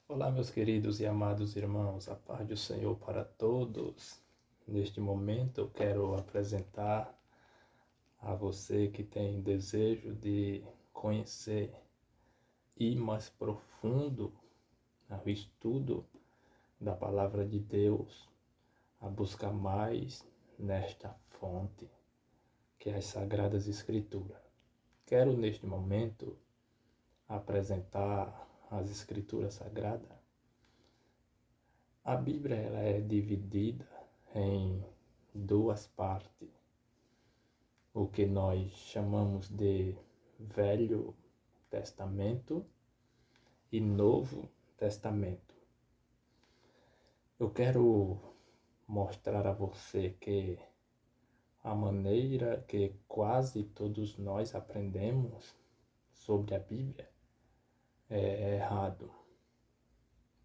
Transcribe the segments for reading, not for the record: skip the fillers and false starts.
Olá, meus queridos e amados irmãos, a paz do Senhor para todos. Neste momento, eu quero apresentar a você que tem desejo de conhecer e ir mais profundo no estudo da Palavra de Deus, a buscar mais nesta fonte, que é as Sagradas Escrituras. Quero, neste momento, apresentar as Escrituras Sagradas. A Bíblia ela é dividida em duas partes, o que nós chamamos de Velho Testamento e Novo Testamento. Eu quero mostrar a você que a maneira que quase todos nós aprendemos sobre a Bíblia é errado.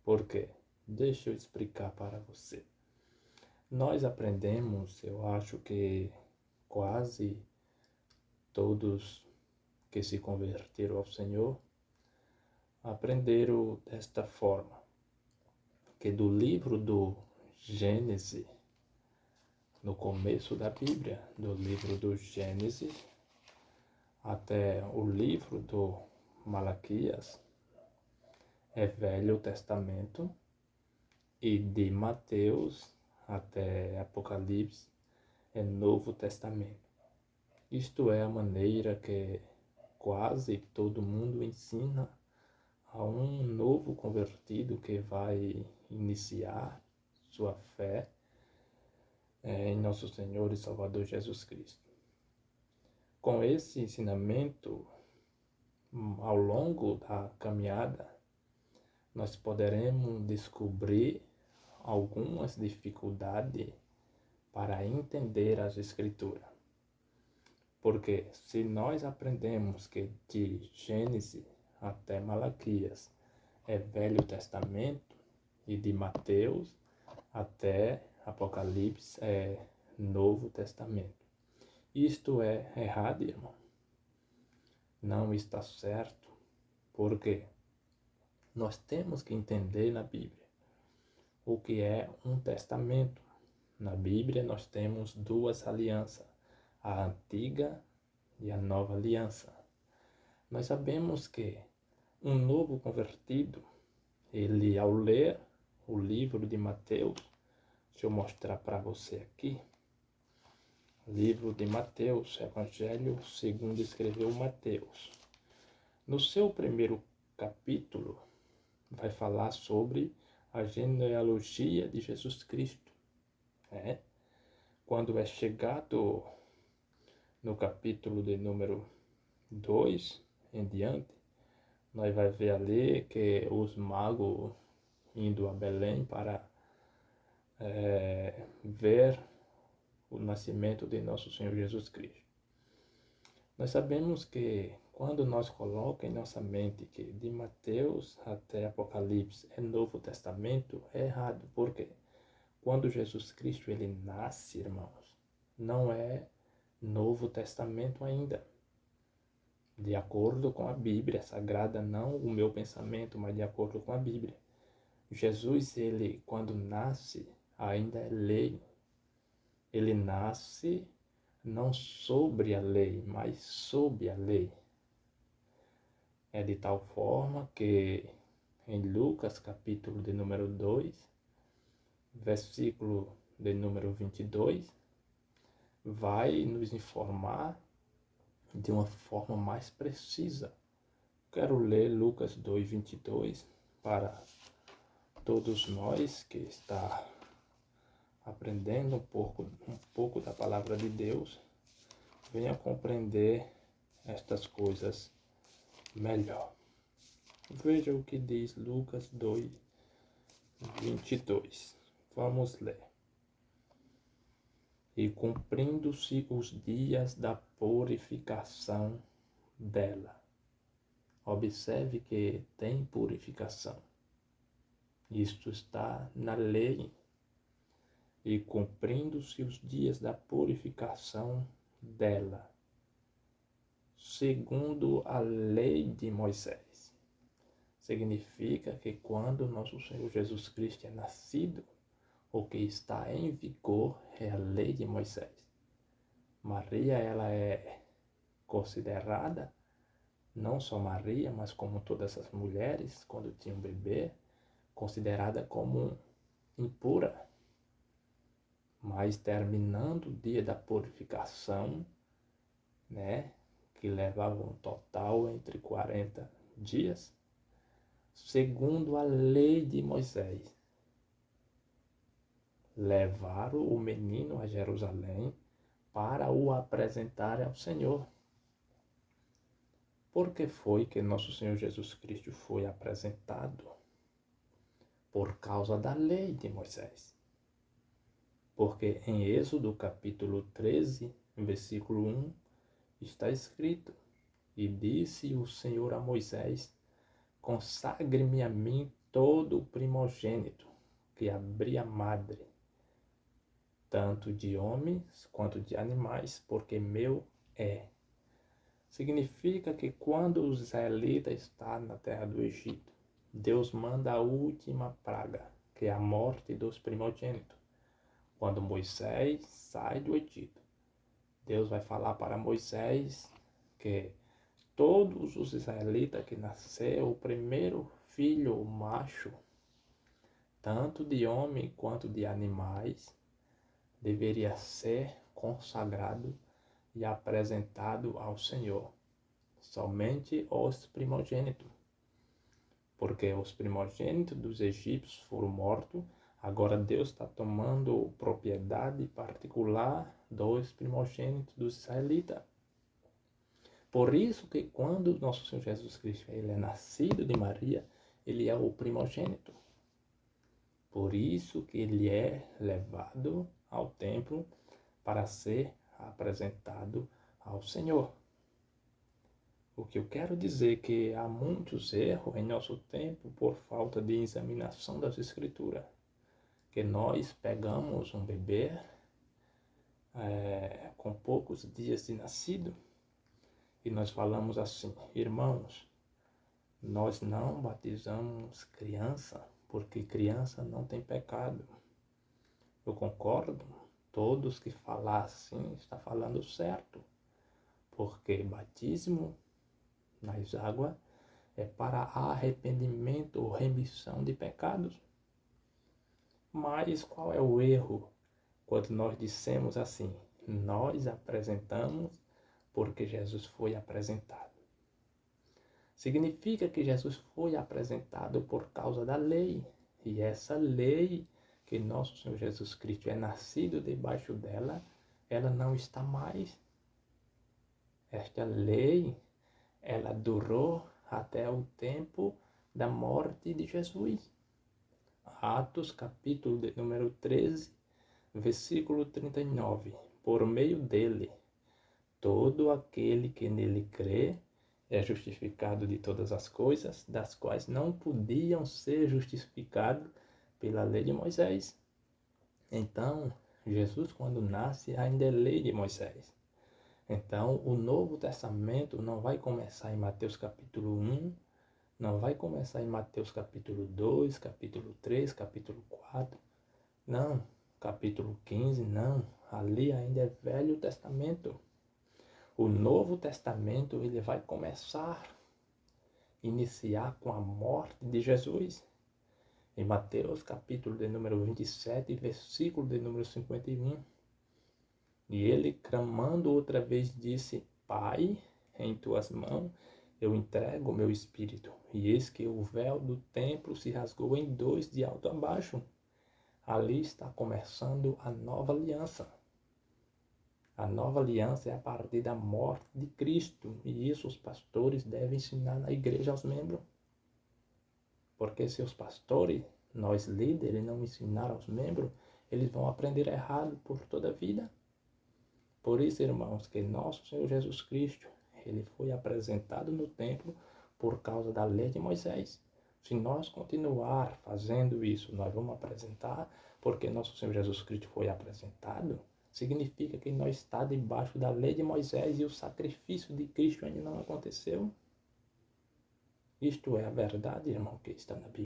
Por quê? Deixa eu explicar para você. Nós aprendemos, eu acho que quase todos que se converteram ao Senhor aprenderam desta forma, que do livro do Gênesis, no começo da Bíblia, do livro do Gênesis até o livro do Malaquias, é Velho Testamento, e de Mateus até Apocalipse é Novo Testamento. Isto é a maneira que quase todo mundo ensina a um novo convertido que vai iniciar sua fé em nosso Senhor e Salvador Jesus Cristo. Com esse ensinamento, ao longo da caminhada, nós poderemos descobrir algumas dificuldades para entender as Escrituras. Porque se nós aprendemos que de Gênesis até Malaquias é Velho Testamento e de Mateus até Apocalipse é Novo Testamento. Isto é errado, irmão. Não está certo. Porque nós temos que entender na Bíblia o que é um testamento. Na Bíblia nós temos duas alianças, a antiga e a nova aliança. Nós sabemos que um novo convertido, ele ao ler o livro de Mateus, deixa eu mostrar para você aqui, livro de Mateus, Evangelho segundo escreveu Mateus. No seu primeiro capítulo, vai falar sobre a genealogia de Jesus Cristo. Quando é chegado no capítulo de número 2 em diante, nós vai ver ali que os magos indo a Belém para ver o nascimento de nosso Senhor Jesus Cristo. Nós sabemos que quando nós colocamos em nossa mente que de Mateus até Apocalipse é Novo Testamento, é errado. Por quê? Quando Jesus Cristo ele nasce, irmãos, não é Novo Testamento ainda. De acordo com a Bíblia Sagrada, não o meu pensamento, mas de acordo com a Bíblia. Jesus, ele quando nasce, ainda é lei. Ele nasce não sobre a lei, mas sob a lei. É de tal forma que em Lucas capítulo de número 2, versículo de número 22, vai nos informar de uma forma mais precisa. Quero ler Lucas 2, 22 para todos nós que está aprendendo um pouco da palavra de Deus, venha compreender estas coisas melhor. Veja o que diz Lucas 2, 22. Vamos ler. E cumprindo-se os dias da purificação dela. Observe que tem purificação. Isto está na lei. E cumprindo-se os dias da purificação dela, segundo a lei de Moisés, Significa que quando nosso Senhor Jesus Cristo é nascido, o que está em vigor é a lei de Moisés. Maria, ela é considerada, não só Maria, mas como todas as mulheres, quando tinham um bebê, considerada como impura. Mas terminando o dia da purificação, né, que levava um total entre 40 dias, segundo a lei de Moisés, levaram o menino a Jerusalém para o apresentar ao Senhor. Por que foi que nosso Senhor Jesus Cristo foi apresentado? Por causa da lei de Moisés. Porque em Êxodo capítulo 13, versículo 1, está escrito: E disse o Senhor a Moisés: Consagre-me a mim todo o primogênito que abrir a madre, tanto de homens quanto de animais, porque meu é. Significa que quando os israelitas estão na terra do Egito, Deus manda a última praga, que é a morte dos primogênitos. Quando Moisés sai do Egito, Deus vai falar para Moisés que todos os israelitas que nasceu, o primeiro filho macho, tanto de homem quanto de animais, deveria ser consagrado e apresentado ao Senhor. Somente os primogênitos. Porque os primogênitos dos egípcios foram mortos, agora Deus está tomando propriedade particular dos primogênitos dos israelitas. Por isso que quando nosso Senhor Jesus Cristo ele é nascido de Maria, ele é o primogênito. Por isso que ele é levado ao templo para ser apresentado ao Senhor. O que eu quero dizer é que há muitos erros em nosso tempo por falta de examinação das Escrituras. Que nós pegamos um bebê com poucos dias de nascido e nós falamos assim: irmãos, nós não batizamos criança porque criança não tem pecado. Eu concordo, todos que falar assim está falando certo, porque batismo nas águas é para arrependimento ou remissão de pecados. Mas qual é o erro quando nós dissemos assim: nós apresentamos porque Jesus foi apresentado? Significa que Jesus foi apresentado por causa da lei. E essa lei que nosso Senhor Jesus Cristo é nascido debaixo dela, ela não está mais. Esta lei, ela durou até o tempo da morte de Jesus. Atos capítulo de número 13, versículo 39. Por meio dele, todo aquele que nele crê é justificado de todas as coisas, das quais não podiam ser justificados pela lei de Moisés. Então, Jesus, quando nasce, ainda é lei de Moisés. Então, o Novo Testamento não vai começar em Mateus capítulo 1, não vai começar em Mateus capítulo 2, capítulo 3, capítulo 4. Não, capítulo 15, não. Ali ainda é Velho Testamento. O Novo Testamento ele vai começar, iniciar com a morte de Jesus. Em Mateus capítulo de número 27, versículo de número 51. E ele, clamando outra vez, disse: Pai, em tuas mãos eu entrego o meu espírito. E eis que o véu do templo se rasgou em dois, de alto a baixo. Ali está começando a nova aliança. A nova aliança é a partir da morte de Cristo. E isso os pastores devem ensinar na igreja aos membros. Porque se os pastores, nós líderes, não ensinar aos membros, eles vão aprender errado por toda a vida. Por isso, irmãos, que nosso Senhor Jesus Cristo, ele foi apresentado no templo por causa da lei de Moisés. Se nós continuar fazendo isso, nós vamos apresentar porque nosso Senhor Jesus Cristo foi apresentado, significa que nós está debaixo da lei de Moisés e o sacrifício de Cristo ainda não aconteceu. Isto é a verdade, irmão, que está na Bíblia.